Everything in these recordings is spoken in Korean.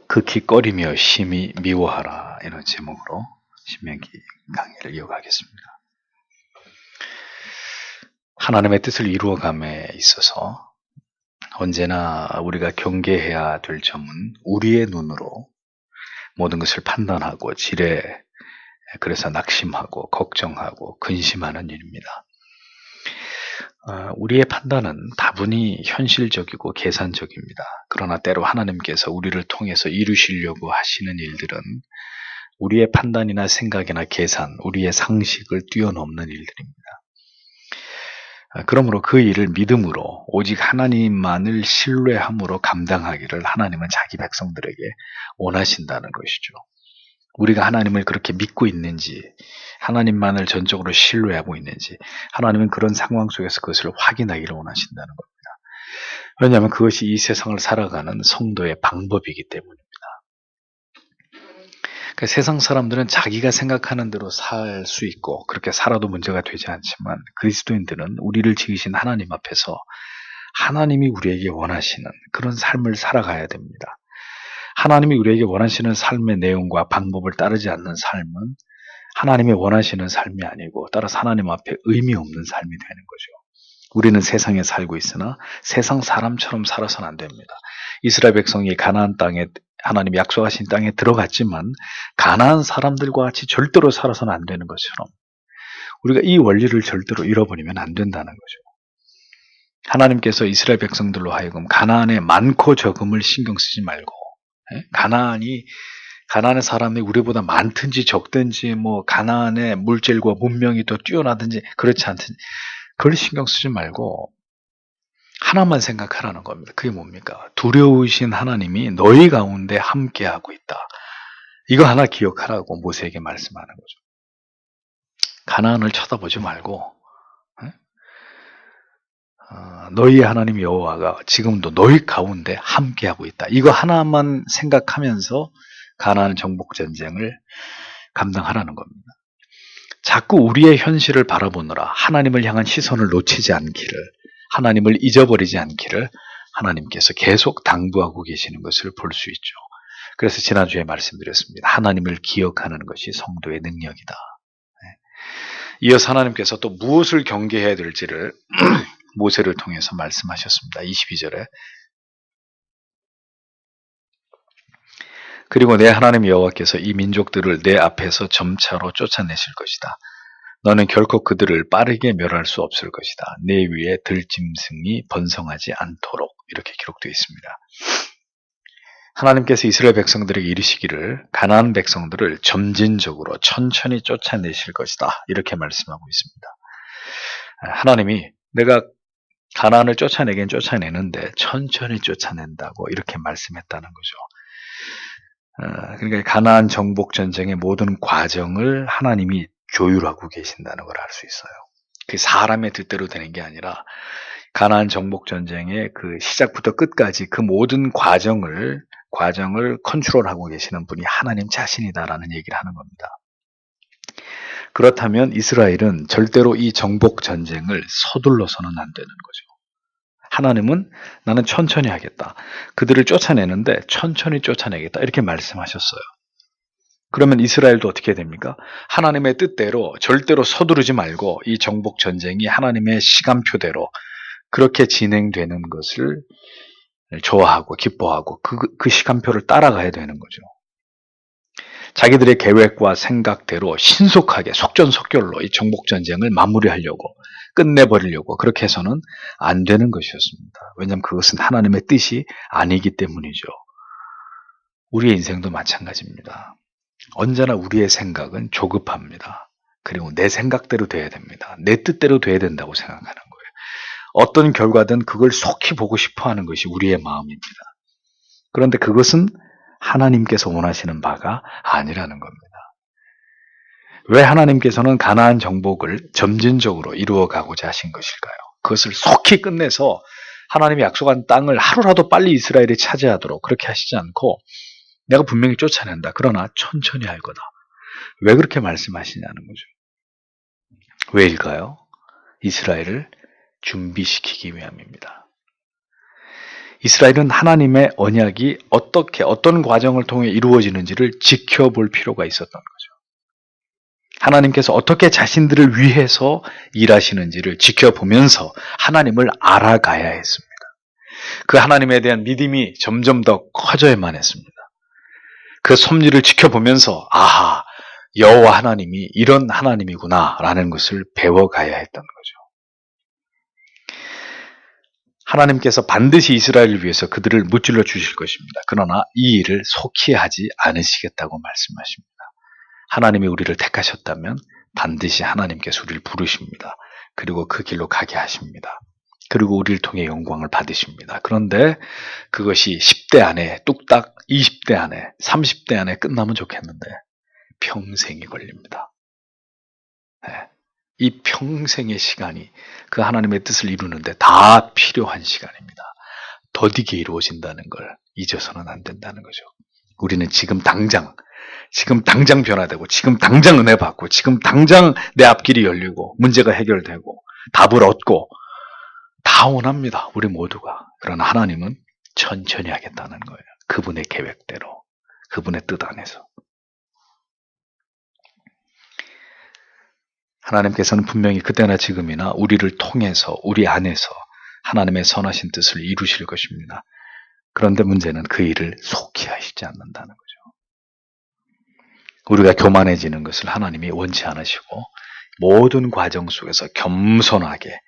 극히 꺼리며 심히 미워하라, 이런 제목으로 신명기 강의를 이어가겠습니다. 하나님의 뜻을 이루어감에 있어서 언제나 우리가 경계해야 될 점은 우리의 눈으로 모든 것을 판단하고 그래서 낙심하고 걱정하고 근심하는 일입니다. 우리의 판단은 다분히 현실적이고 계산적입니다. 그러나 때로 하나님께서 우리를 통해서 이루시려고 하시는 일들은 우리의 판단이나 생각이나 계산, 우리의 상식을 뛰어넘는 일들입니다. 그러므로 그 일을 믿음으로 오직 하나님만을 신뢰함으로 감당하기를 하나님은 자기 백성들에게 원하신다는 것이죠. 우리가 하나님을 그렇게 믿고 있는지, 하나님만을 전적으로 신뢰하고 있는지, 하나님은 그런 상황 속에서 그것을 확인하기를 원하신다는 겁니다. 왜냐하면 그것이 이 세상을 살아가는 성도의 방법이기 때문입니다. 그러니까 세상 사람들은 자기가 생각하는 대로 살 수 있고 그렇게 살아도 문제가 되지 않지만, 그리스도인들은 우리를 지으신 하나님 앞에서 하나님이 우리에게 원하시는 그런 삶을 살아가야 됩니다. 하나님이 우리에게 원하시는 삶의 내용과 방법을 따르지 않는 삶은 하나님이 원하시는 삶이 아니고, 따라서 하나님 앞에 의미 없는 삶이 되는 거죠. 우리는 세상에 살고 있으나 세상 사람처럼 살아서는 안 됩니다. 이스라엘 백성이 가나안 땅에, 하나님이 약속하신 땅에 들어갔지만 가나안 사람들과 같이 절대로 살아서는 안 되는 것처럼 우리가 이 원리를 절대로 잃어버리면 안 된다는 거죠. 하나님께서 이스라엘 백성들로 하여금 가나안의 많고 적음을 신경 쓰지 말고, 가나안의 사람이 우리보다 많든지 적든지, 가나안의 물질과 문명이 더 뛰어나든지 그렇지 않든지 그걸 신경 쓰지 말고 하나만 생각하라는 겁니다. 그게 뭡니까? 두려우신 하나님이 너희 가운데 함께하고 있다. 이거 하나 기억하라고 모세에게 말씀하는 거죠. 가나안을 쳐다보지 말고 너희 하나님 여호와가 지금도 너희 가운데 함께하고 있다. 이거 하나만 생각하면서 가나안 정복 전쟁을 감당하라는 겁니다. 자꾸 우리의 현실을 바라보느라 하나님을 향한 시선을 놓치지 않기를, 하나님을 잊어버리지 않기를 하나님께서 계속 당부하고 계시는 것을 볼 수 있죠. 그래서 지난주에 말씀드렸습니다. 하나님을 기억하는 것이 성도의 능력이다. 이어서 하나님께서 또 무엇을 경계해야 될지를 모세를 통해서 말씀하셨습니다. 22절에 그리고 내 하나님 여호와께서 이 민족들을 내 앞에서 점차로 쫓아내실 것이다. 너는 결코 그들을 빠르게 멸할 수 없을 것이다. 내 위에 들짐승이 번성하지 않도록, 이렇게 기록되어 있습니다. 하나님께서 이스라엘 백성들에게 이르시기를 가나안 백성들을 점진적으로 천천히 쫓아내실 것이다. 이렇게 말씀하고 있습니다. 하나님이 내가 가나안을 쫓아내긴 쫓아내는데 천천히 쫓아낸다고 이렇게 말씀했다는 거죠. 그러니까 가나안 정복 전쟁의 모든 과정을 하나님이 조율하고 계신다는 걸 알 수 있어요. 그 사람의 뜻대로 되는 게 아니라 가나안 정복 전쟁의 그 시작부터 끝까지 그 모든 과정을 컨트롤하고 계시는 분이 하나님 자신이다라는 얘기를 하는 겁니다. 그렇다면 이스라엘은 절대로 이 정복 전쟁을 서둘러서는 안 되는 거죠. 하나님은 나는 천천히 하겠다. 그들을 쫓아내는데 천천히 쫓아내겠다. 이렇게 말씀하셨어요. 그러면 이스라엘도 어떻게 됩니까? 하나님의 뜻대로 절대로 서두르지 말고 이 정복 전쟁이 하나님의 시간표대로 그렇게 진행되는 것을 좋아하고 기뻐하고 그 시간표를 따라가야 되는 거죠. 자기들의 계획과 생각대로 신속하게 속전속결로 이 정복 전쟁을 마무리하려고, 끝내버리려고 그렇게 해서는 안 되는 것이었습니다. 왜냐하면 그것은 하나님의 뜻이 아니기 때문이죠. 우리의 인생도 마찬가지입니다. 언제나 우리의 생각은 조급합니다. 그리고 내 생각대로 돼야 됩니다. 내 뜻대로 돼야 된다고 생각하는 거예요. 어떤 결과든 그걸 속히 보고 싶어 하는 것이 우리의 마음입니다. 그런데 그것은 하나님께서 원하시는 바가 아니라는 겁니다. 왜 하나님께서는 가나안 정복을 점진적으로 이루어가고자 하신 것일까요? 그것을 속히 끝내서 하나님이 약속한 땅을 하루라도 빨리 이스라엘이 차지하도록 그렇게 하시지 않고, 내가 분명히 쫓아낸다. 그러나 천천히 할 거다. 왜 그렇게 말씀하시냐는 거죠. 왜일까요? 이스라엘을 준비시키기 위함입니다. 이스라엘은 하나님의 언약이 어떤 과정을 통해 이루어지는지를 지켜볼 필요가 있었던 거죠. 하나님께서 어떻게 자신들을 위해서 일하시는지를 지켜보면서 하나님을 알아가야 했습니다. 그 하나님에 대한 믿음이 점점 더 커져야만 했습니다. 그 섭리를 지켜보면서 아하, 여호와 하나님이 이런 하나님이구나라는 것을 배워가야 했던 거죠. 하나님께서 반드시 이스라엘을 위해서 그들을 무찔러 주실 것입니다. 그러나 이 일을 속히 하지 않으시겠다고 말씀하십니다. 하나님이 우리를 택하셨다면 반드시 하나님께서 우리를 부르십니다. 그리고 그 길로 가게 하십니다. 그리고 우리를 통해 영광을 받으십니다. 그런데 그것이 10대 안에 뚝딱 20대 안에 30대 안에 끝나면 좋겠는데 평생이 걸립니다. 네. 이 평생의 시간이 그 하나님의 뜻을 이루는데 다 필요한 시간입니다. 더디게 이루어진다는 걸 잊어서는 안 된다는 거죠. 우리는 지금 당장 변화되고 지금 당장 은혜 받고 지금 당장 내 앞길이 열리고 문제가 해결되고 답을 얻고 다 원합니다. 우리 모두가. 그러나 하나님은 천천히 하겠다는 거예요. 그분의 계획대로, 그분의 뜻 안에서. 하나님께서는 분명히 그때나 지금이나 우리를 통해서 우리 안에서 하나님의 선하신 뜻을 이루실 것입니다. 그런데 문제는 그 일을 속히 하시지 않는다는 거죠. 우리가 교만해지는 것을 하나님이 원치 않으시고 모든 과정 속에서 겸손하게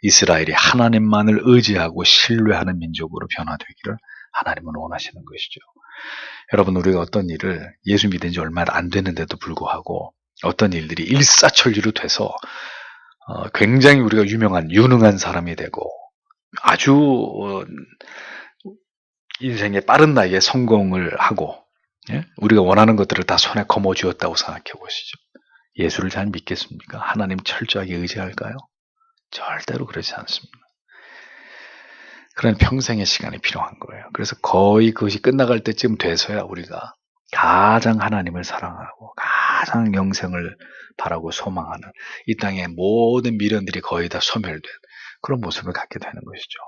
이스라엘이 하나님만을 의지하고 신뢰하는 민족으로 변화되기를 하나님은 원하시는 것이죠. 여러분, 우리가 어떤 일을 예수 믿은 지 얼마 안 됐는데도 불구하고 어떤 일들이 일사천리로 돼서 굉장히 우리가 유능한 사람이 되고 아주 인생의 빠른 나이에 성공을 하고 우리가 원하는 것들을 다 손에 거머쥐었다고 생각해 보시죠. 예수를 잘 믿겠습니까? 하나님 철저하게 의지할까요? 절대로 그렇지 않습니다. 그런 평생의 시간이 필요한 거예요. 그래서 거의 그것이 끝나갈 때쯤 돼서야 우리가 가장 하나님을 사랑하고 가장 영생을 바라고 소망하는 이 땅의 모든 미련들이 거의 다 소멸된 그런 모습을 갖게 되는 것이죠.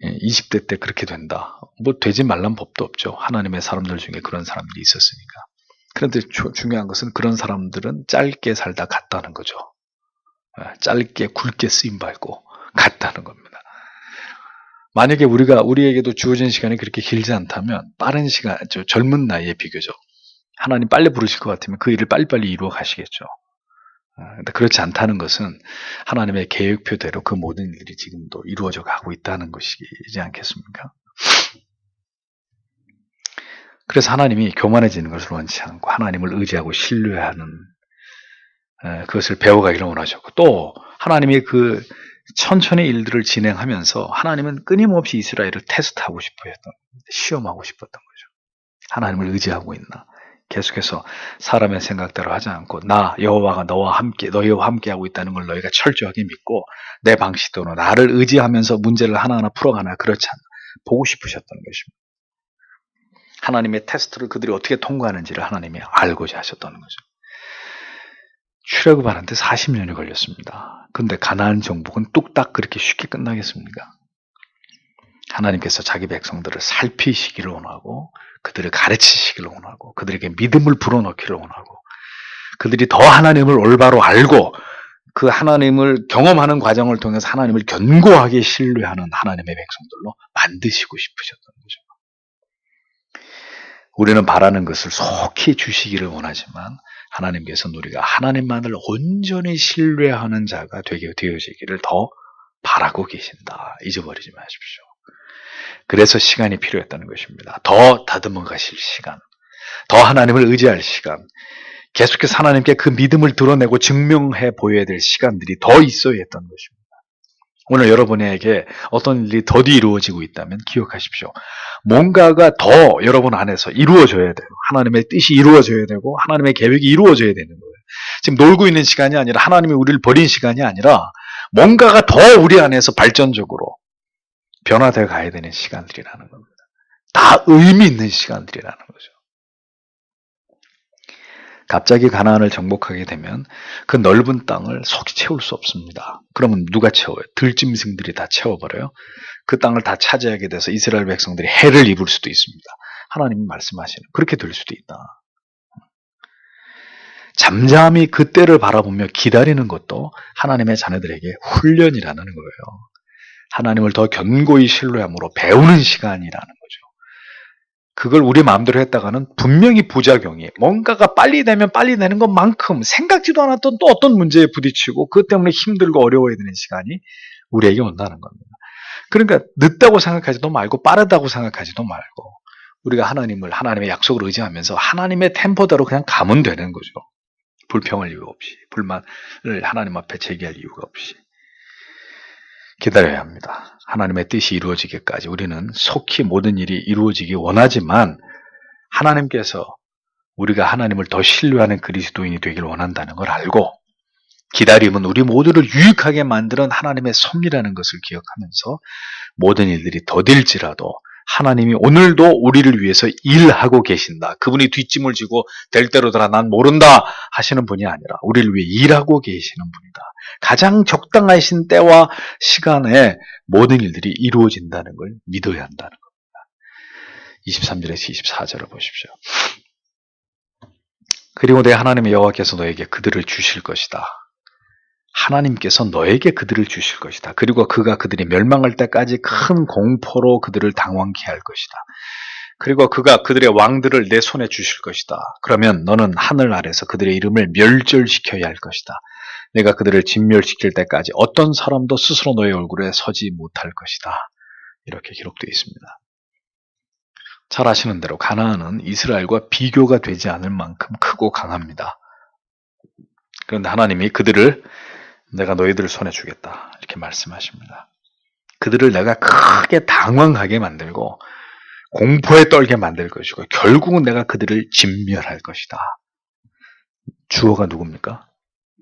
20대 때 그렇게 된다. 뭐 되지 말란 법도 없죠. 하나님의 사람들 중에 그런 사람들이 있었으니까. 그런데 중요한 것은 그런 사람들은 짧게 살다 갔다는 거죠. 짧게 굵게 쓰임받고 갔다는 겁니다. 만약에 우리에게도 주어진 시간이 그렇게 길지 않다면 빠른 시간, 젊은 나이에 비교적 하나님 빨리 부르실 것 같으면 그 일을 빨리빨리 이루어 가시겠죠. 근데 그렇지 않다는 것은 하나님의 계획표대로 그 모든 일들이 지금도 이루어져 가고 있다는 것이지 않겠습니까? 그래서 하나님이 교만해지는 것을 원치 않고 하나님을 의지하고 신뢰하는 그것을 배워가기를 원하셨고 또 하나님이 그 천천히 일들을 진행하면서 하나님은 끊임없이 이스라엘을 테스트하고 싶어 했던, 시험하고 싶었던 거죠. 하나님을 의지하고 있나? 계속해서 사람의 생각대로 하지 않고 나 여호와가 너희와 함께 하고 있다는 걸 너희가 철저하게 믿고 내 방식대로 나를 의지하면서 문제를 하나하나 풀어가나 그렇지 않나 보고 싶으셨던 것입니다. 하나님의 테스트를 그들이 어떻게 통과하는지를 하나님이 알고자 하셨다는 거죠. 출애굽 하는데 40년이 걸렸습니다. 그런데 가나안 정복은 뚝딱 그렇게 쉽게 끝나겠습니까? 하나님께서 자기 백성들을 살피시기를 원하고 그들을 가르치시기를 원하고 그들에게 믿음을 불어넣기를 원하고 그들이 더 하나님을 올바로 알고 그 하나님을 경험하는 과정을 통해서 하나님을 견고하게 신뢰하는 하나님의 백성들로 만드시고 싶으셨던 거죠. 우리는 바라는 것을 속히 주시기를 원하지만 하나님께서는 우리가 하나님만을 온전히 신뢰하는 자가 되게 되어지기를 더 바라고 계신다. 잊어버리지 마십시오. 그래서 시간이 필요했다는 것입니다. 더 다듬어 가실 시간, 더 하나님을 의지할 시간, 계속해서 하나님께 그 믿음을 드러내고 증명해 보여야 될 시간들이 더 있어야 했던 것입니다. 오늘 여러분에게 어떤 일이 더디 이루어지고 있다면 기억하십시오. 뭔가가 더 여러분 안에서 이루어져야 돼요. 하나님의 뜻이 이루어져야 되고 하나님의 계획이 이루어져야 되는 거예요. 지금 놀고 있는 시간이 아니라 하나님이 우리를 버린 시간이 아니라 뭔가가 더 우리 안에서 발전적으로 변화되어 가야 되는 시간들이라는 겁니다. 다 의미 있는 시간들이라는 거죠. 갑자기 가나안을 정복하게 되면 그 넓은 땅을 속이 채울 수 없습니다. 그러면 누가 채워요? 들짐승들이 다 채워버려요. 그 땅을 다 차지하게 돼서 이스라엘 백성들이 해를 입을 수도 있습니다. 하나님이 말씀하시는 그렇게 될 수도 있다. 잠잠히 그 때를 바라보며 기다리는 것도 하나님의 자녀들에게 훈련이라는 거예요. 하나님을 더 견고히 신뢰함으로 배우는 시간이라는 거죠. 그걸 우리 마음대로 했다가는 분명히 부작용이 뭔가가 빨리 되면 빨리 되는 것만큼 생각지도 않았던 또 어떤 문제에 부딪히고 그것 때문에 힘들고 어려워야 되는 시간이 우리에게 온다는 겁니다. 그러니까 늦다고 생각하지도 말고 빠르다고 생각하지도 말고 우리가 하나님의 약속을 의지하면서 하나님의 템포대로 그냥 가면 되는 거죠. 불평할 이유 없이, 불만을 하나님 앞에 제기할 이유가 없이 기다려야 합니다. 하나님의 뜻이 이루어지기까지 우리는 속히 모든 일이 이루어지기 원하지만 하나님께서 우리가 하나님을 더 신뢰하는 그리스도인이 되길 원한다는 걸 알고 기다림은 우리 모두를 유익하게 만드는 하나님의 섭리라는 것을 기억하면서 모든 일들이 더딜지라도 하나님이 오늘도 우리를 위해서 일하고 계신다. 그분이 뒷짐을 지고 될 대로 되라 난 모른다 하시는 분이 아니라 우리를 위해 일하고 계시는 분이다. 가장 적당하신 때와 시간에 모든 일들이 이루어진다는 걸 믿어야 한다는 겁니다. 23절에서 24절을 보십시오. 그리고 내 하나님의 여호와께서 너에게 그들을 주실 것이다. 하나님께서 너에게 그들을 주실 것이다. 그리고 그가 그들이 멸망할 때까지 큰 공포로 그들을 당황케 할 것이다. 그리고 그가 그들의 왕들을 내 손에 주실 것이다. 그러면 너는 하늘 아래서 그들의 이름을 멸절시켜야 할 것이다. 내가 그들을 진멸시킬 때까지 어떤 사람도 스스로 너의 얼굴에 서지 못할 것이다. 이렇게 기록되어 있습니다. 잘 아시는 대로 가나안은 이스라엘과 비교가 되지 않을 만큼 크고 강합니다. 그런데 하나님이 그들을 내가 너희들을 손에 주겠다 이렇게 말씀하십니다. 그들을 내가 크게 당황하게 만들고 공포에 떨게 만들 것이고 결국은 내가 그들을 진멸할 것이다. 주어가 누굽니까?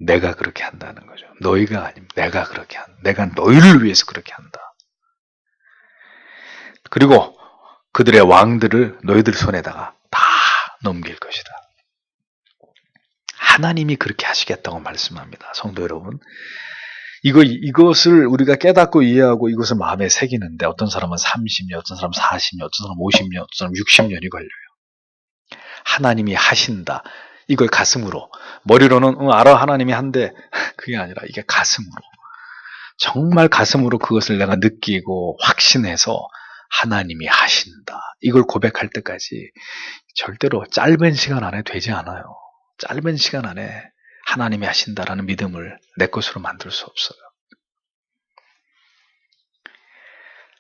내가 그렇게 한다는 거죠. 너희가 아니면 내가 그렇게 한다. 내가 너희를 위해서 그렇게 한다. 그리고 그들의 왕들을 너희들 손에다가 다 넘길 것이다. 하나님이 그렇게 하시겠다고 말씀합니다. 성도 여러분, 이것을 우리가 깨닫고 이해하고 이것을 마음에 새기는데 어떤 사람은 30년, 어떤 사람은 40년, 어떤 사람은 50년, 어떤 사람은 60년이 걸려요. 하나님이 하신다. 이걸 가슴으로, 머리로는 알아 하나님이 한데 그게 아니라 이게 가슴으로, 정말 가슴으로 그것을 내가 느끼고 확신해서 하나님이 하신다. 이걸 고백할 때까지 절대로 짧은 시간 안에 되지 않아요. 짧은 시간 안에 하나님이 하신다라는 믿음을 내 것으로 만들 수 없어요.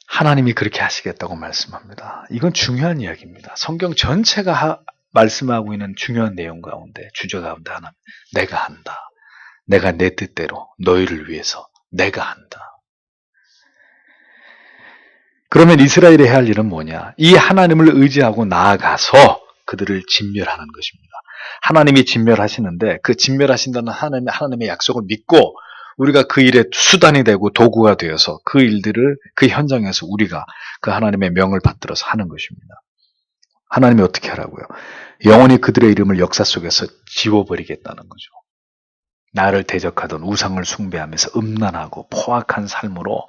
하나님이 그렇게 하시겠다고 말씀합니다. 이건 중요한 이야기입니다. 성경 전체가 말씀하고 있는 중요한 내용 가운데, 주저 가운데 하나는 내가 한다. 내가 내 뜻대로 너희를 위해서 내가 한다. 그러면 이스라엘이 해야 할 일은 뭐냐? 이 하나님을 의지하고 나아가서 그들을 진멸하는 것입니다. 하나님이 진멸하시는데 그 진멸하신다는 하나님의 약속을 믿고 우리가 그 일의 수단이 되고 도구가 되어서 그 일들을 그 현장에서 우리가 그 하나님의 명을 받들어서 하는 것입니다. 하나님이 어떻게 하라고요? 영원히 그들의 이름을 역사 속에서 지워버리겠다는 거죠. 나를 대적하던 우상을 숭배하면서 음란하고 포악한 삶으로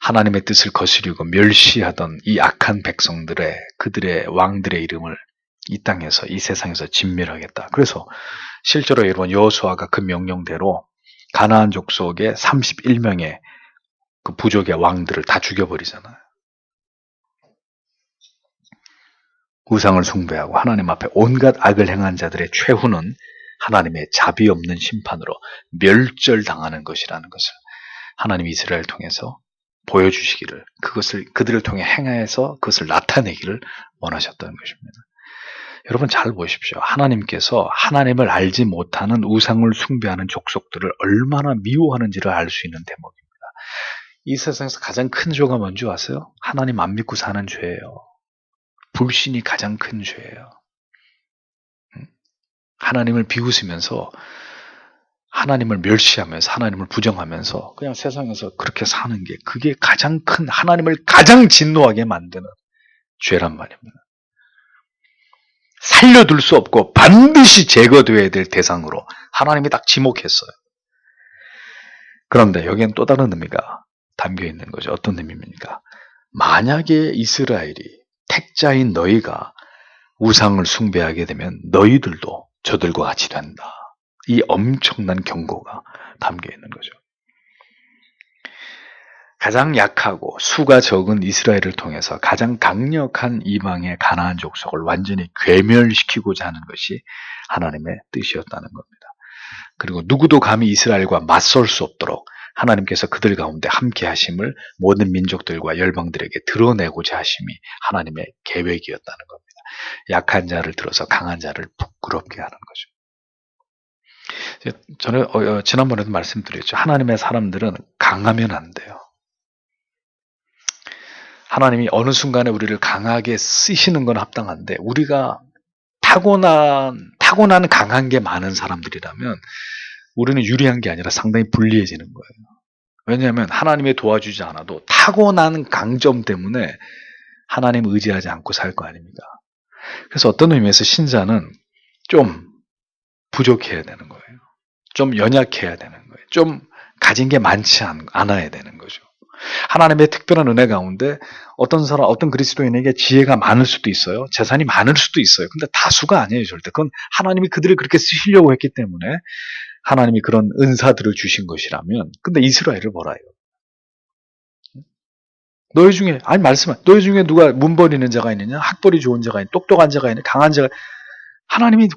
하나님의 뜻을 거스리고 멸시하던 이 악한 백성들의 그들의 왕들의 이름을 이 땅에서 이 세상에서 진멸하겠다. 그래서 실제로 여러분 여호수아가 그 명령대로 가나안 족속의 31명의 그 부족의 왕들을 다 죽여버리잖아요. 우상을 숭배하고 하나님 앞에 온갖 악을 행한 자들의 최후는 하나님의 자비 없는 심판으로 멸절당하는 것이라는 것을 하나님이 이스라엘을 통해서 보여주시기를, 그것을 그들을 통해 행하여서 그것을 나타내기를 원하셨다는 것입니다. 여러분 잘 보십시오. 하나님께서 하나님을 알지 못하는 우상을 숭배하는 족속들을 얼마나 미워하는지를 알 수 있는 대목입니다. 이 세상에서 가장 큰 죄가 뭔지 아세요? 하나님 안 믿고 사는 죄예요. 불신이 가장 큰 죄예요. 하나님을 비웃으면서 하나님을 멸시하면서 하나님을 부정하면서 그냥 세상에서 그렇게 사는 게, 그게 가장 큰, 하나님을 가장 진노하게 만드는 죄란 말입니다. 살려둘 수 없고 반드시 제거되어야 될 대상으로 하나님이 딱 지목했어요. 그런데 여기엔 또 다른 의미가 담겨 있는 거죠. 어떤 의미입니까? 만약에 이스라엘이 택자인 너희가 우상을 숭배하게 되면 너희들도 저들과 같이 된다. 이 엄청난 경고가 담겨 있는 거죠. 가장 약하고 수가 적은 이스라엘을 통해서 가장 강력한 이방의 가나안 족속을 완전히 괴멸시키고자 하는 것이 하나님의 뜻이었다는 겁니다. 그리고 누구도 감히 이스라엘과 맞설 수 없도록 하나님께서 그들 가운데 함께 하심을 모든 민족들과 열방들에게 드러내고자 하심이 하나님의 계획이었다는 겁니다. 약한 자를 들어서 강한 자를 부끄럽게 하는 거죠. 저는 지난번에도 말씀드렸죠. 하나님의 사람들은 강하면 안 돼요. 하나님이 어느 순간에 우리를 강하게 쓰시는 건 합당한데 우리가 타고난 강한 게 많은 사람들이라면 우리는 유리한 게 아니라 상당히 불리해지는 거예요. 왜냐하면 하나님이 도와주지 않아도 타고난 강점 때문에 하나님 의지하지 않고 살 거 아닙니까? 그래서 어떤 의미에서 신자는 좀 부족해야 되는 거예요. 좀 연약해야 되는 거예요. 좀 가진 게 많지 않아야 되는 거죠. 하나님의 특별한 은혜 가운데 어떤 그리스도인에게 지혜가 많을 수도 있어요. 재산이 많을 수도 있어요. 근데 다수가 아니에요, 절대. 그건 하나님이 그들을 그렇게 쓰시려고 했기 때문에 하나님이 그런 은사들을 주신 것이라면, 근데 이스라엘을 뭐라 해요? 너희 중에 누가 문벌 있는 자가 있느냐? 학벌이 좋은 자가 있느냐? 똑똑한 자가 있느냐? 강한 자가, 하나님이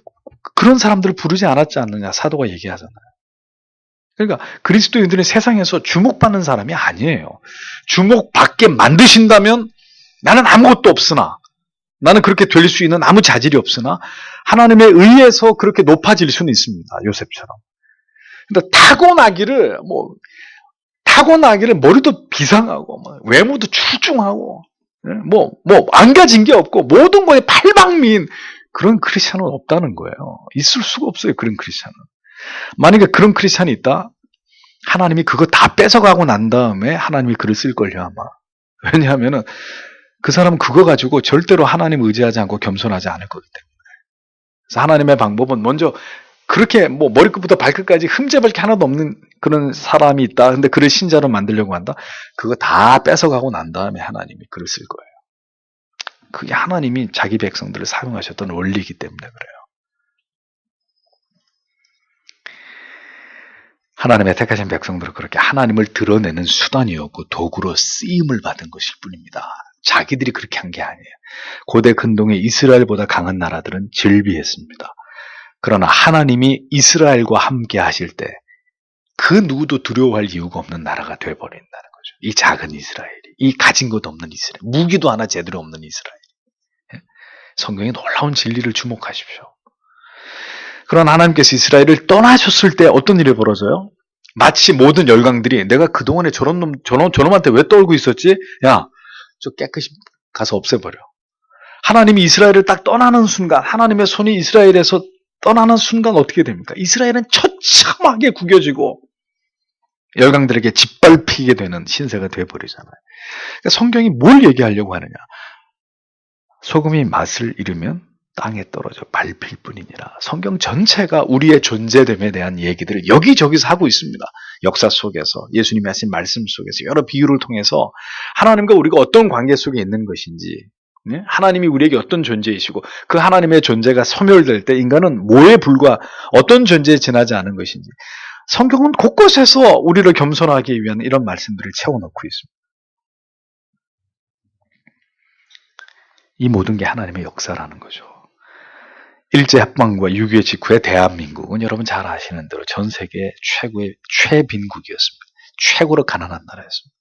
그런 사람들을 부르지 않았지 않느냐? 사도가 얘기하잖아요. 그러니까 그리스도인들은 세상에서 주목받는 사람이 아니에요. 주목받게 만드신다면 나는 아무것도 없으나, 나는 그렇게 될 수 있는 아무 자질이 없으나 하나님에 의해서 그렇게 높아질 수는 있습니다. 요셉처럼. 근데 타고나기를 머리도 비상하고 외모도 출중하고 안 가진 게 없고 모든 거에 팔방미인 그런 크리스찬은 없다는 거예요. 있을 수가 없어요. 그런 크리스찬은. 만약에 그런 크리스찬이 있다, 하나님이 그거 다 뺏어가고 난 다음에 하나님이 그를 쓸걸요, 아마. 왜냐하면은 그 사람은 그거 가지고 절대로 하나님 의지하지 않고 겸손하지 않을 거기 때문에. 그래서 하나님의 방법은 먼저 그렇게 머리끝부터 발끝까지 흠잡을 게 하나도 없는 그런 사람이 있다. 근데 그를 신자로 만들려고 한다. 그거 다 뺏어가고 난 다음에 하나님이 그를 쓸 거예요. 그게 하나님이 자기 백성들을 사용하셨던 원리이기 때문에 그래요. 하나님의 택하신 백성들은 그렇게 하나님을 드러내는 수단이었고 도구로 쓰임을 받은 것일 뿐입니다. 자기들이 그렇게 한 게 아니에요. 고대 근동의 이스라엘보다 강한 나라들은 즐비했습니다. 그러나 하나님이 이스라엘과 함께 하실 때 그 누구도 두려워할 이유가 없는 나라가 되어버린다는 거죠. 이 작은 이스라엘이, 이 가진 것 없는 이스라엘, 무기도 하나 제대로 없는 이스라엘. 성경에 놀라운 진리를 주목하십시오. 그러나 하나님께서 이스라엘을 떠나셨을 때 어떤 일이 벌어져요? 마치 모든 열강들이 내가 그동안에 저놈한테 왜 떨고 있었지? 야, 저 깨끗이 가서 없애버려. 하나님이 이스라엘을 딱 떠나는 순간, 하나님의 손이 이스라엘에서 떠나는 순간 어떻게 됩니까? 이스라엘은 처참하게 구겨지고 열강들에게 짓밟히게 되는 신세가 되어버리잖아요. 그러니까 성경이 뭘 얘기하려고 하느냐? 소금이 맛을 잃으면 땅에 떨어져 밟힐 뿐이니라. 성경 전체가 우리의 존재됨에 대한 얘기들을 여기저기서 하고 있습니다. 역사 속에서, 예수님이 하신 말씀 속에서, 여러 비유를 통해서 하나님과 우리가 어떤 관계 속에 있는 것인지, 하나님이 우리에게 어떤 존재이시고 그 하나님의 존재가 소멸될 때 인간은 뭐에 불과 어떤 존재에 지나지 않은 것인지, 성경은 곳곳에서 우리를 겸손하기 위한 이런 말씀들을 채워넣고 있습니다. 이 모든 게 하나님의 역사라는 거죠. 일제합방과 6.25 직후에 대한민국은 여러분 잘 아시는 대로 전 세계 최고의 최빈국이었습니다. 최고로 가난한 나라였습니다.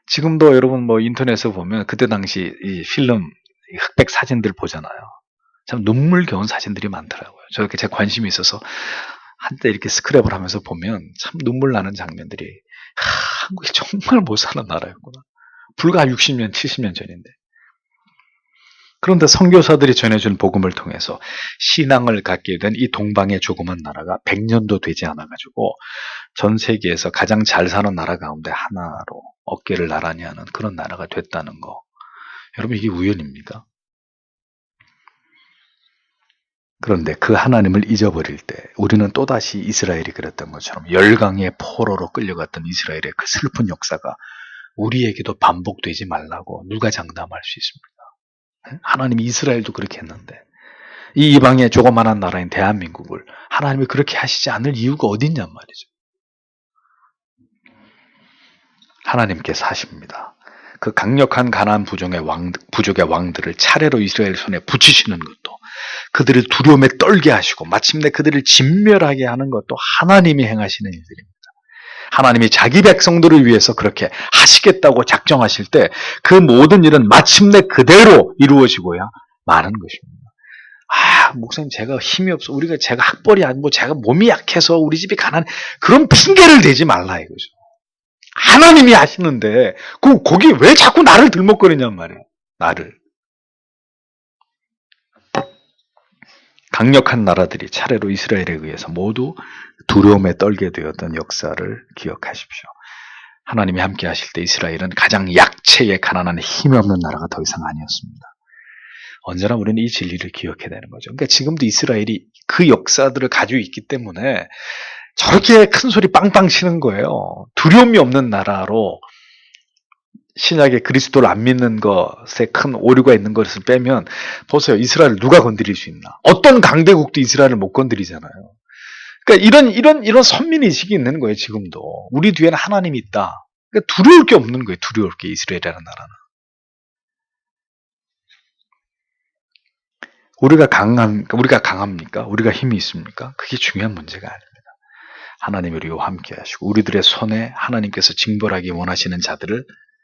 지금도 여러분 인터넷에 보면 그때 당시 이 필름, 이 흑백 사진들 보잖아요. 참 눈물겨운 사진들이 많더라고요. 저렇게 제 관심이 있어서 한때 이렇게 스크랩을 하면서 보면 참 눈물 나는 장면들이, 한국이 정말 못 사는 나라였구나. 불과 60년, 70년 전인데. 그런데 선교사들이 전해준 복음을 통해서 신앙을 갖게 된 이 동방의 조그만 나라가 100년도 되지 않아가지고 전 세계에서 가장 잘 사는 나라 가운데 하나로 어깨를 나란히 하는 그런 나라가 됐다는 거. 여러분, 이게 우연입니까? 그런데 그 하나님을 잊어버릴 때 우리는 또다시 이스라엘이 그랬던 것처럼 열강의 포로로 끌려갔던 이스라엘의 그 슬픈 역사가 우리에게도 반복되지 말라고 누가 장담할 수 있습니까? 하나님이 이스라엘도 그렇게 했는데 이 이방의 조그만한 나라인 대한민국을 하나님이 그렇게 하시지 않을 이유가 어디 있냔 말이죠. 하나님께서 하십니다. 그 강력한 가나안 부족의 왕들을 차례로 이스라엘 손에 붙이시는 것도, 그들을 두려움에 떨게 하시고 마침내 그들을 진멸하게 하는 것도 하나님이 행하시는 일들입니다. 하나님이 자기 백성들을 위해서 그렇게 하시겠다고 작정하실 때 그 모든 일은 마침내 그대로 이루어지고야 마는 것입니다. 목사님, 제가 힘이 없어, 제가 학벌이 아니고 제가 몸이 약해서 우리 집이 가난해, 그런 핑계를 대지 말라 이거죠. 하나님이 하시는데 거기 왜 자꾸 나를 들먹거리냔 말이에요. 나를. 강력한 나라들이 차례로 이스라엘에 의해서 모두 두려움에 떨게 되었던 역사를 기억하십시오. 하나님이 함께 하실 때 이스라엘은 가장 약체의 가난한 힘이 없는 나라가 더 이상 아니었습니다. 언제나 우리는 이 진리를 기억해야 되는 거죠. 그러니까 지금도 이스라엘이 그 역사들을 가지고 있기 때문에 저렇게 큰 소리 빵빵 치는 거예요. 두려움이 없는 나라로 신약의 그리스도를 안 믿는 것에 큰 오류가 있는 것을 빼면 보세요. 이스라엘을 누가 건드릴 수 있나? 어떤 강대국도 이스라엘을 못 건드리잖아요. 그러니까 이런 선민의식이 있는 거예요. 지금도. 우리 뒤에는 하나님이 있다. 그러니까 두려울 게 없는 거예요. 두려울 게, 이스라엘이라는 나라는. 우리가 강합니까? 우리가 힘이 있습니까? 그게 중요한 문제가 아닙니다. 하나님이 우리와 함께 하시고 우리들의 손에 하나님께서 징벌하기 원하시는 자들을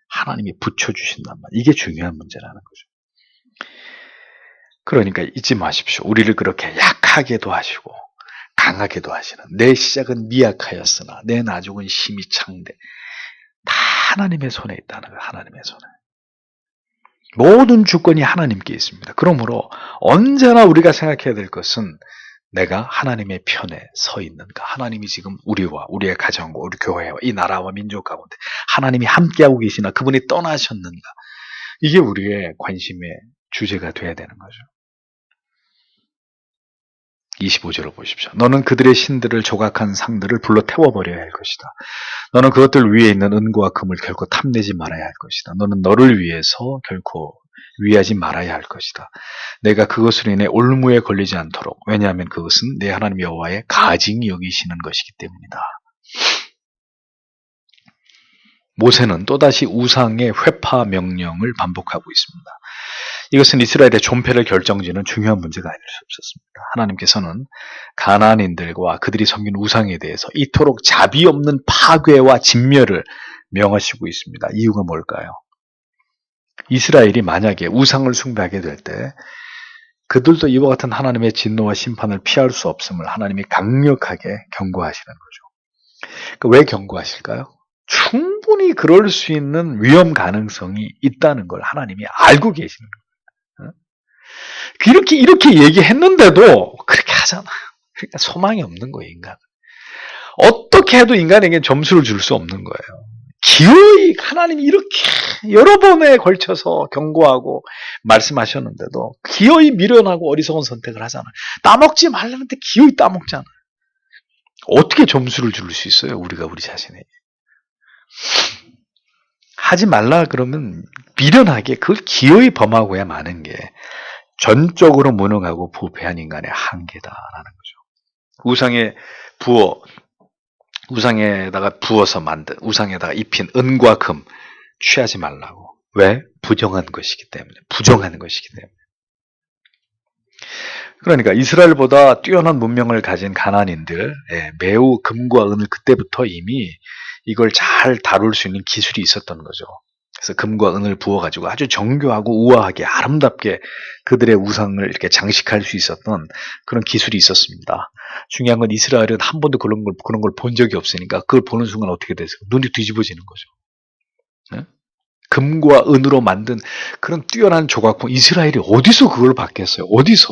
하나님이 붙여주신단 말이에요. 이게 중요한 문제라는 거죠. 그러니까 잊지 마십시오. 우리를 그렇게 약하게도 하시고 강하게도 하시는, 내 시작은 미약하였으나 내 나중은 힘이 창대, 다 하나님의 손에 있다는 거예요. 하나님의 손에. 모든 주권이 하나님께 있습니다. 그러므로 언제나 우리가 생각해야 될 것은 내가 하나님의 편에 서 있는가? 하나님이 지금 우리와 우리의 가정과 우리 교회와 이 나라와 민족 가운데 하나님이 함께하고 계시나, 그분이 떠나셨는가? 이게 우리의 관심의 주제가 돼야 되는 거죠. 25절을 보십시오. 너는 그들의 신들을 조각한 상들을 불러 태워버려야 할 것이다. 너는 그것들 위에 있는 은과 금을 결코 탐내지 말아야 할 것이다. 너는 너를 위해서 결코 위하지 말아야 할 것이다. 내가 그것으로 인해 올무에 걸리지 않도록, 왜냐하면 그것은 내 하나님 여호와의 가증히 여기시는 것이기 때문이다. 모세는 또다시 우상의 회파 명령을 반복하고 있습니다. 이것은 이스라엘의 존폐를 결정지는 중요한 문제가 아닐 수 없었습니다. 하나님께서는 가나안인들과 그들이 섬긴 우상에 대해서 이토록 자비 없는 파괴와 진멸을 명하시고 있습니다. 이유가 뭘까요? 이스라엘이 만약에 우상을 숭배하게 될 때 그들도 이와 같은 하나님의 진노와 심판을 피할 수 없음을 하나님이 강력하게 경고하시는 거죠. 그러니까 왜 경고하실까요? 충분히 그럴 수 있는 위험 가능성이 있다는 걸 하나님이 알고 계시는 거예요. 이렇게 얘기했는데도 그렇게 하잖아요. 그러니까 소망이 없는 거예요, 인간은. 어떻게 해도 인간에게 점수를 줄 수 없는 거예요. 기어이 하나님이 이렇게 여러 번에 걸쳐서 경고하고 말씀하셨는데도 기어이 미련하고 어리석은 선택을 하잖아요. 따먹지 말라는데 기어이 따먹잖아요. 어떻게 점수를 줄 수 있어요, 우리가 우리 자신에게. 하지 말라 그러면 미련하게 그걸 기어이 범하고야 마는 게 전적으로 무능하고 부패한 인간의 한계다라는 거죠. 우상에다가 부어서 만든, 우상에다가 입힌 은과 금 취하지 말라고. 왜? 부정한 것이기 때문에. 그러니까 이스라엘보다 뛰어난 문명을 가진 가나안인들, 매우 금과 은을 그때부터 이미 이걸 잘 다룰 수 있는 기술이 있었던 거죠. 그래서 금과 은을 부어가지고 아주 정교하고 우아하게 아름답게 그들의 우상을 이렇게 장식할 수 있었던 그런 기술이 있었습니다. 중요한 건 이스라엘은 한 번도 그런 걸 본 적이 없으니까 그걸 보는 순간 어떻게 됐어요? 눈이 뒤집어지는 거죠. 네? 금과 은으로 만든 그런 뛰어난 조각품, 이스라엘이 어디서 그걸 받겠어요? 어디서?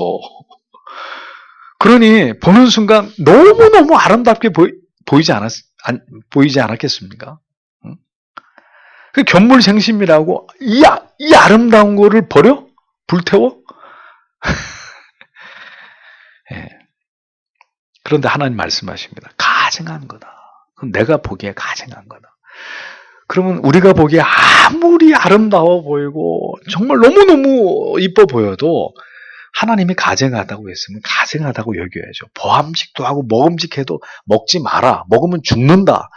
그러니 보는 순간 너무너무 아름답게 보이지 않았겠습니까? 그 견물생심이라고 이 아름다운 거를 버려? 불태워? 그런데 하나님 말씀하십니다. 가증한 거다. 그럼 내가 보기에 가증한 거다. 그러면 우리가 보기에 아무리 아름다워 보이고 정말 너무너무 이뻐 보여도 하나님이 가증하다고 했으면 가증하다고 여겨야죠. 보암직도 하고 먹음직해도 먹지 마라. 먹으면 죽는다.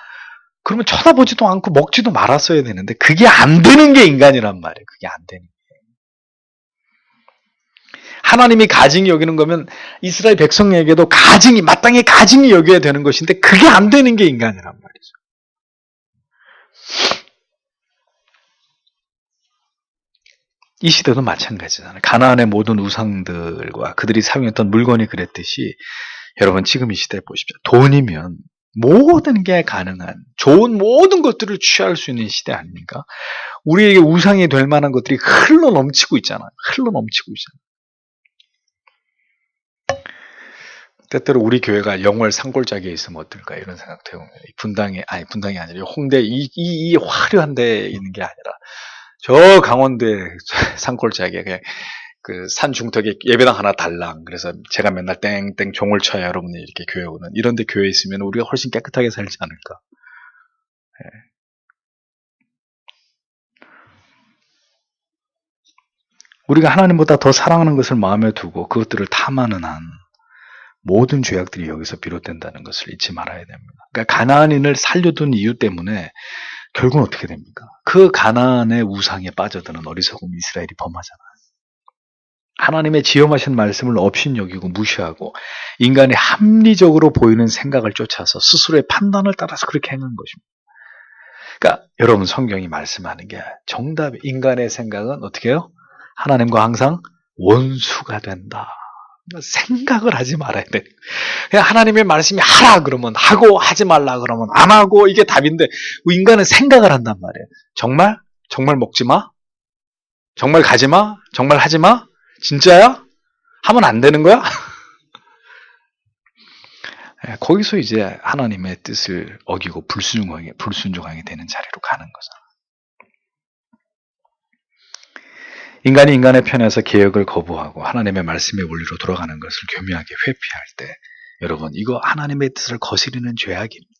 그러면 쳐다보지도 않고 먹지도 말았어야 되는데 그게 안 되는 게 인간이란 말이에요. 그게 안 되는 게. 하나님이 가증히 여기는 거면 이스라엘 백성에게도 가증히, 마땅히 가증히 여겨야 되는 것인데 그게 안 되는 게 인간이란 말이죠. 이 시대도 마찬가지잖아요. 가나안의 모든 우상들과 그들이 사용했던 물건이 그랬듯이 여러분 지금 이 시대에 보십시오. 돈이면 모든 게 가능한 좋은 모든 것들을 취할 수 있는 시대 아닙니까? 우리에게 우상이 될 만한 것들이 흘러 넘치고 있잖아요. 흘러 넘치고 있잖아요. 때때로 우리 교회가 영월 산골짜기에 있으면 어떨까 이런 생각도 해요. 분당이 아니라 홍대 이 화려한 데에 있는 게 아니라 저 강원도의 산골짜기에 그냥 그 산 중턱에 예배당 하나 달랑. 그래서 제가 맨날 땡땡 종을 쳐야 여러분이 이렇게 교회 오는 이런데 교회 있으면 우리가 훨씬 깨끗하게 살지 않을까. 예. 우리가 하나님보다 더 사랑하는 것을 마음에 두고 그것들을 탐하는 한 모든 죄악들이 여기서 비롯된다는 것을 잊지 말아야 됩니다. 그러니까 가나안인을 살려둔 이유 때문에 결국은 어떻게 됩니까? 그 가나안의 우상에 빠져드는 어리석은 이스라엘이 범하잖아요. 하나님의 지엄하신 말씀을 업신여기고 무시하고 인간이 합리적으로 보이는 생각을 쫓아서 스스로의 판단을 따라서 그렇게 행한 것입니다. 그러니까 여러분 성경이 말씀하는 게 정답, 인간의 생각은 어떻게 해요? 하나님과 항상 원수가 된다. 생각을 하지 말아야 돼. 그냥 하나님의 말씀이 하라 그러면 하고 하지 말라 그러면 안 하고 이게 답인데 인간은 생각을 한단 말이에요. 정말? 정말 먹지 마? 정말 가지 마? 정말 하지 마? 진짜야? 하면 안 되는 거야? 거기서 이제 하나님의 뜻을 어기고 불순종하게 되는 자리로 가는 거잖아. 인간이 인간의 편에서 개혁을 거부하고 하나님의 말씀의 원리로 돌아가는 것을 교묘하게 회피할 때 여러분 이거 하나님의 뜻을 거스리는 죄악입니다.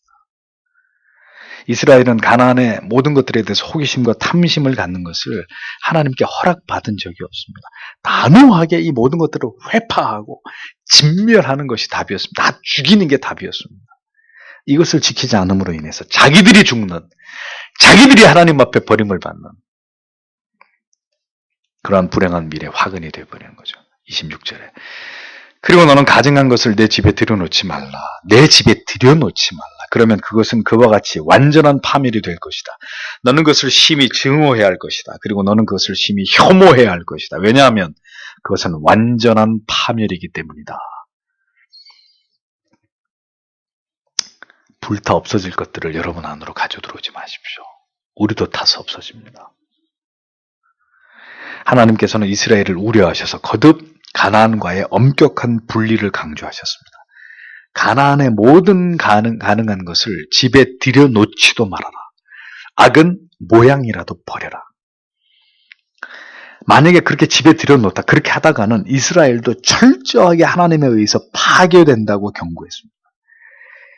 이스라엘은 가나안의 모든 것들에 대해서 호기심과 탐심을 갖는 것을 하나님께 허락받은 적이 없습니다. 단호하게 이 모든 것들을 회파하고 진멸하는 것이 답이었습니다. 다 죽이는 게 답이었습니다. 이것을 지키지 않음으로 인해서 자기들이 죽는, 자기들이 하나님 앞에 버림을 받는 그러한 불행한 미래 화근이 되어버리는 거죠. 26절에. 그리고 너는 가증한 것을 내 집에 들여놓지 말라. 내 집에 들여놓지 말라. 그러면 그것은 그와 같이 완전한 파멸이 될 것이다. 너는 그것을 심히 증오해야 할 것이다. 그리고 너는 그것을 심히 혐오해야 할 것이다. 왜냐하면 그것은 완전한 파멸이기 때문이다. 불타 없어질 것들을 여러분 안으로 가져 들어오지 마십시오. 우리도 타서 없어집니다. 하나님께서는 이스라엘을 우려하셔서 거듭 가나안과의 엄격한 분리를 강조하셨습니다. 가나안의 모든 가능한 것을 집에 들여놓지도 말아라. 악은 모양이라도 버려라. 만약에 그렇게 집에 들여놓다 그렇게 하다가는 이스라엘도 철저하게 하나님에 의해서 파괴된다고 경고했습니다.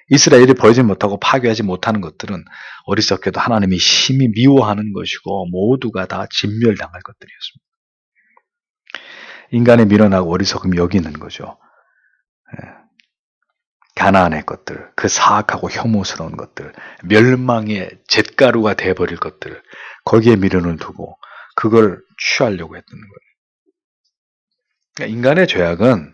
이스라엘이 버리지 못하고 파괴하지 못하는 것들은 어리석게도 하나님이 심히 미워하는 것이고 모두가 다 진멸당할 것들이었습니다. 인간의 미련하고 어리석음이 여기 있는 거죠. 가나안의 것들, 그 사악하고 혐오스러운 것들, 멸망의 잿가루가 돼버릴 것들, 거기에 미련을 두고 그걸 취하려고 했던 거예요. 그러니까 인간의 죄악은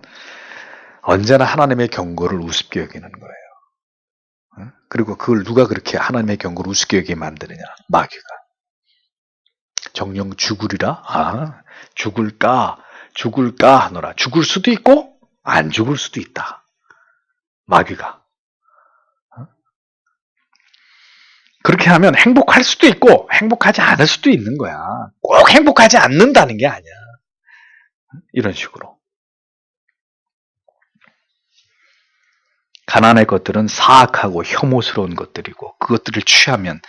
언제나 하나님의 경고를 우습게 여기는 거예요. 그리고 그걸 누가 그렇게 하나님의 경고를 우습게 여기게 만드느냐? 마귀가. 정령 죽으리라? 아, 죽을까 하노라. 죽을 수도 있고 안 죽을 수도 있다. 마귀가. 그렇게 하면 행복할 수도 있고 행복하지 않을 수도 있는 거야. 꼭 행복하지 않는다는 게 아니야. 이런 식으로. 가나안의 것들은 사악하고 혐오스러운 것들이고 그것들을 취하면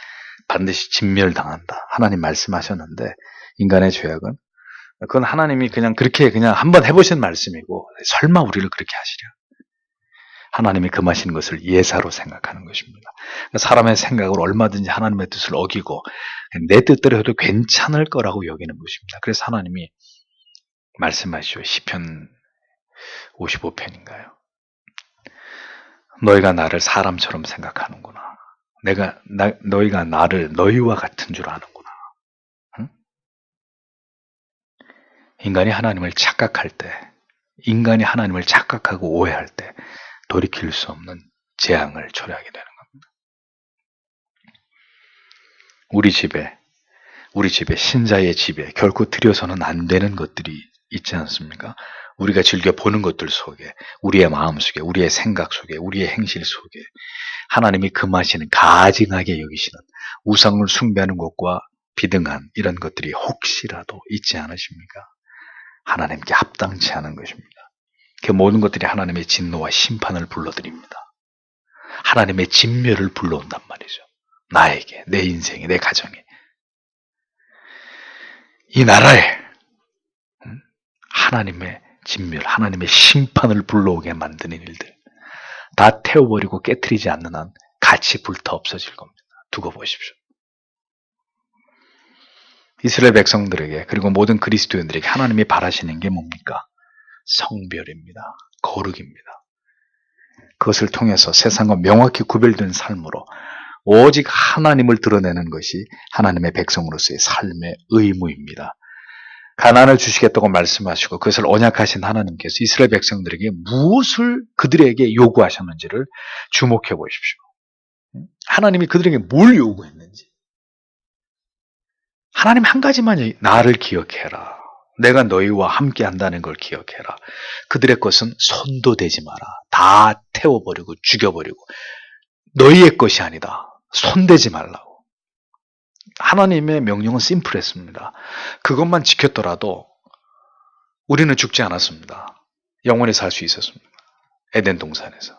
반드시 진멸당한다. 하나님 말씀하셨는데 인간의 죄악은 그건 하나님이 그냥 그렇게 그냥 한번 해보신 말씀이고 설마 우리를 그렇게 하시랴. 하나님이 금하신 것을 예사로 생각하는 것입니다. 사람의 생각을 얼마든지 하나님의 뜻을 어기고 내 뜻대로 해도 괜찮을 거라고 여기는 것입니다. 그래서 하나님이 말씀하시죠. 시편 55편인가요? 너희가 나를 사람처럼 생각하는구나. 너희가 나를 너희와 같은 줄 아는구나. 응? 인간이 하나님을 착각할 때, 인간이 하나님을 착각하고 오해할 때 돌이킬 수 없는 재앙을 초래하게 되는 겁니다. 우리 집에 신자의 집에 결코 들여서는 안 되는 것들이 있지 않습니까? 우리가 즐겨 보는 것들 속에, 우리의 마음 속에, 우리의 생각 속에, 우리의 행실 속에 하나님이 금하시는, 가증하게 여기시는 우상을 숭배하는 것과 비등한 이런 것들이 혹시라도 있지 않으십니까? 하나님께 합당치 않은 것입니다. 그 모든 것들이 하나님의 진노와 심판을 불러들입니다. 하나님의 진멸을 불러온단 말이죠. 나에게, 내 인생에, 내 가정에, 이 나라에 하나님의 진멸, 하나님의 심판을 불러오게 만드는 일들 다 태워버리고 깨트리지 않는 한 같이 불타 없어질 겁니다. 두고 보십시오. 이스라엘 백성들에게, 그리고 모든 그리스도인들에게 하나님이 바라시는 게 뭡니까? 성별입니다. 거룩입니다. 그것을 통해서 세상과 명확히 구별된 삶으로 오직 하나님을 드러내는 것이 하나님의 백성으로서의 삶의 의무입니다. 가나안을 주시겠다고 말씀하시고 그것을 언약하신 하나님께서 이스라엘 백성들에게 무엇을 그들에게 요구하셨는지를 주목해 보십시오. 하나님이 그들에게 뭘 요구했는지. 하나님 한 가지만, 나를 기억해라. 내가 너희와 함께 한다는 걸 기억해라. 그들의 것은 손도 대지 마라. 다 태워버리고 죽여버리고 너희의 것이 아니다. 손대지 말라고. 하나님의 명령은 심플했습니다. 그것만 지켰더라도 우리는 죽지 않았습니다. 영원히 살 수 있었습니다. 에덴 동산에서.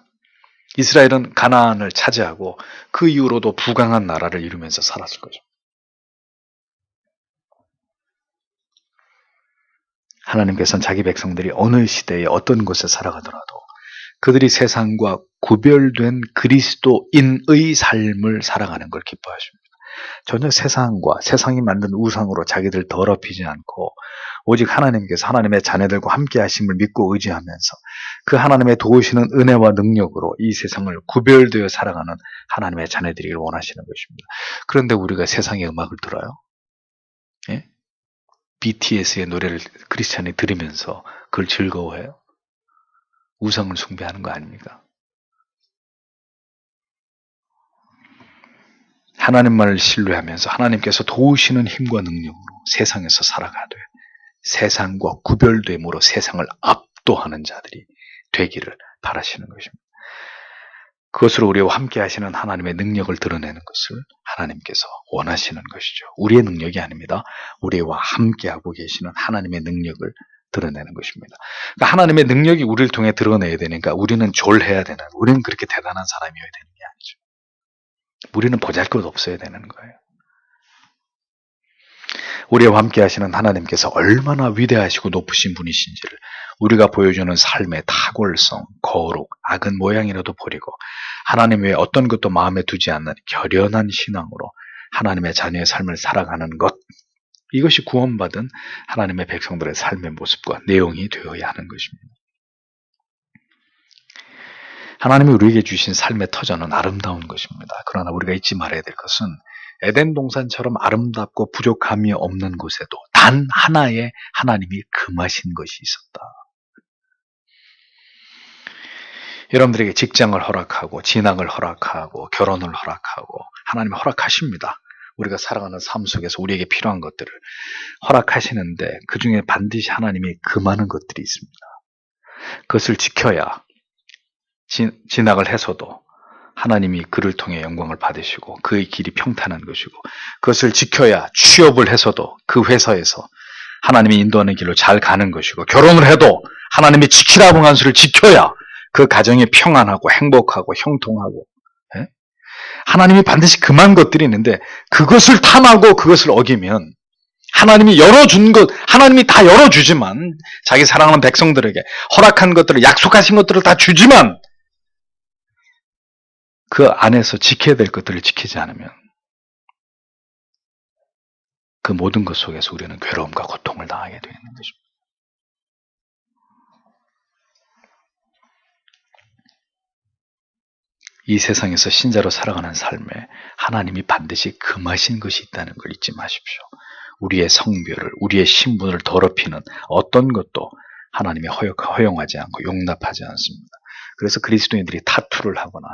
이스라엘은 가나안을 차지하고 그 이후로도 부강한 나라를 이루면서 살았을 거죠. 하나님께서는 자기 백성들이 어느 시대에 어떤 곳에 살아가더라도 그들이 세상과 구별된 그리스도인의 삶을 살아가는 걸 기뻐하십니다. 전혀 세상과 세상이 만든 우상으로 자기들 더럽히지 않고 오직 하나님께서 하나님의 자녀들과 함께 하심을 믿고 의지하면서 그 하나님의 도우시는 은혜와 능력으로 이 세상을 구별되어 살아가는 하나님의 자녀들이길 원하시는 것입니다. 그런데 우리가 세상의 음악을 들어요? 예? BTS의 노래를 크리스찬이 들으면서 그걸 즐거워해요? 우상을 숭배하는 거 아닙니까? 하나님만을 신뢰하면서 하나님께서 도우시는 힘과 능력으로 세상에서 살아가되 세상과 구별됨으로 세상을 압도하는 자들이 되기를 바라시는 것입니다. 그것으로 우리와 함께 하시는 하나님의 능력을 드러내는 것을 하나님께서 원하시는 것이죠. 우리의 능력이 아닙니다. 우리와 함께하고 계시는 하나님의 능력을 드러내는 것입니다. 그러니까 하나님의 능력이 우리를 통해 드러내야 되니까 우리는 졸해야 되는, 우리는 그렇게 대단한 사람이어야 되는 게 아니죠. 우리는 보잘것 없어야 되는 거예요. 우리와 함께 하시는 하나님께서 얼마나 위대하시고 높으신 분이신지를 우리가 보여주는 삶의 탁월성, 거룩, 악은 모양이라도 버리고 하나님 외에 어떤 것도 마음에 두지 않는 결연한 신앙으로 하나님의 자녀의 삶을 살아가는 것, 이것이 구원받은 하나님의 백성들의 삶의 모습과 내용이 되어야 하는 것입니다. 하나님이 우리에게 주신 삶의 터전은 아름다운 것입니다. 그러나 우리가 잊지 말아야 될 것은 에덴 동산처럼 아름답고 부족함이 없는 곳에도 단 하나의 하나님이 금하신 것이 있었다. 여러분들에게 직장을 허락하고 진학을 허락하고 결혼을 허락하고 하나님이 허락하십니다. 우리가 살아가는 삶 속에서 우리에게 필요한 것들을 허락하시는데 그 중에 반드시 하나님이 금하는 것들이 있습니다. 그것을 지켜야 진학을 해서도 하나님이 그를 통해 영광을 받으시고 그의 길이 평탄한 것이고, 그것을 지켜야 취업을 해서도 그 회사에서 하나님이 인도하는 길로 잘 가는 것이고, 결혼을 해도 하나님이 지키라고 한 수를 지켜야 그 가정이 평안하고 행복하고 형통하고, 예? 하나님이 반드시 금한 것들이 있는데 그것을 탐하고 그것을 어기면 하나님이 열어준 것, 하나님이 다 열어주지만, 자기 사랑하는 백성들에게 허락한 것들을, 약속하신 것들을 다 주지만 그 안에서 지켜야 될 것들을 지키지 않으면 그 모든 것 속에서 우리는 괴로움과 고통을 당하게 되는 것입니다. 이 세상에서 신자로 살아가는 삶에 하나님이 반드시 금하신 것이 있다는 걸 잊지 마십시오. 우리의 성별을, 우리의 신분을 더럽히는 어떤 것도 하나님이 허용하지 않고 용납하지 않습니다. 그래서 그리스도인들이 타투를 하거나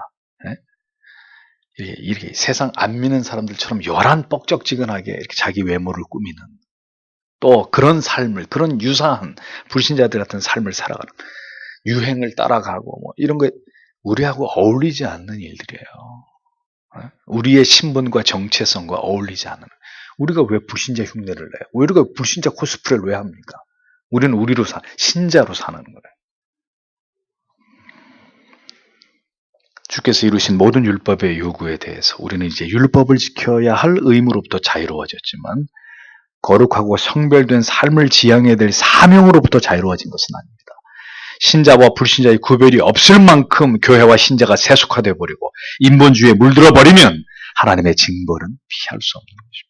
이렇게 세상 안 믿는 사람들처럼 요란 뻑적지근하게 이렇게 자기 외모를 꾸미는, 또 그런 삶을, 그런 유사한 불신자들 같은 삶을 살아가는, 유행을 따라가고 뭐 이런 거 우리하고 어울리지 않는 일들이에요. 우리의 신분과 정체성과 어울리지 않는. 우리가 왜 불신자 흉내를 내요? 우리가 불신자 코스프레를 왜 합니까? 우리는 우리로 신자로 사는 거예요. 주께서 이루신 모든 율법의 요구에 대해서 우리는 이제 율법을 지켜야 할 의무로부터 자유로워졌지만 거룩하고 성별된 삶을 지향해야 될 사명으로부터 자유로워진 것은 아닙니다. 신자와 불신자의 구별이 없을 만큼 교회와 신자가 세속화되어 버리고 인본주의에 물들어 버리면 하나님의 징벌은 피할 수 없는 것입니다.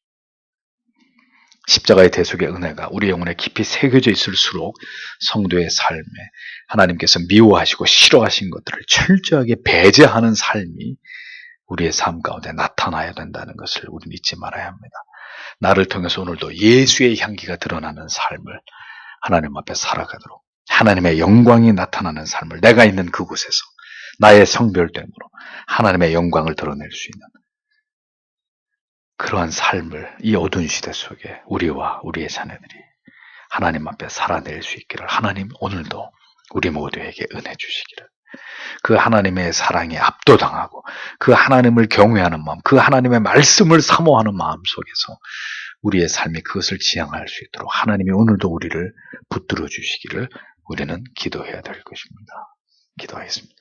십자가의 대속의 은혜가 우리 영혼에 깊이 새겨져 있을수록 성도의 삶에 하나님께서 미워하시고 싫어하신 것들을 철저하게 배제하는 삶이 우리의 삶 가운데 나타나야 된다는 것을 우리는 잊지 말아야 합니다. 나를 통해서 오늘도 예수의 향기가 드러나는 삶을 하나님 앞에 살아가도록, 하나님의 영광이 나타나는 삶을 내가 있는 그곳에서 나의 성별됨으로 하나님의 영광을 드러낼 수 있는 그러한 삶을 이 어두운 시대 속에 우리와 우리의 자녀들이 하나님 앞에 살아낼 수 있기를 하나님 오늘도 우리 모두에게 은혜 주시기를, 그 하나님의 사랑에 압도당하고 그 하나님을 경외하는 마음, 그 하나님의 말씀을 사모하는 마음 속에서 우리의 삶이 그것을 지향할 수 있도록 하나님이 오늘도 우리를 붙들어 주시기를 우리는 기도해야 될 것입니다. 기도하겠습니다.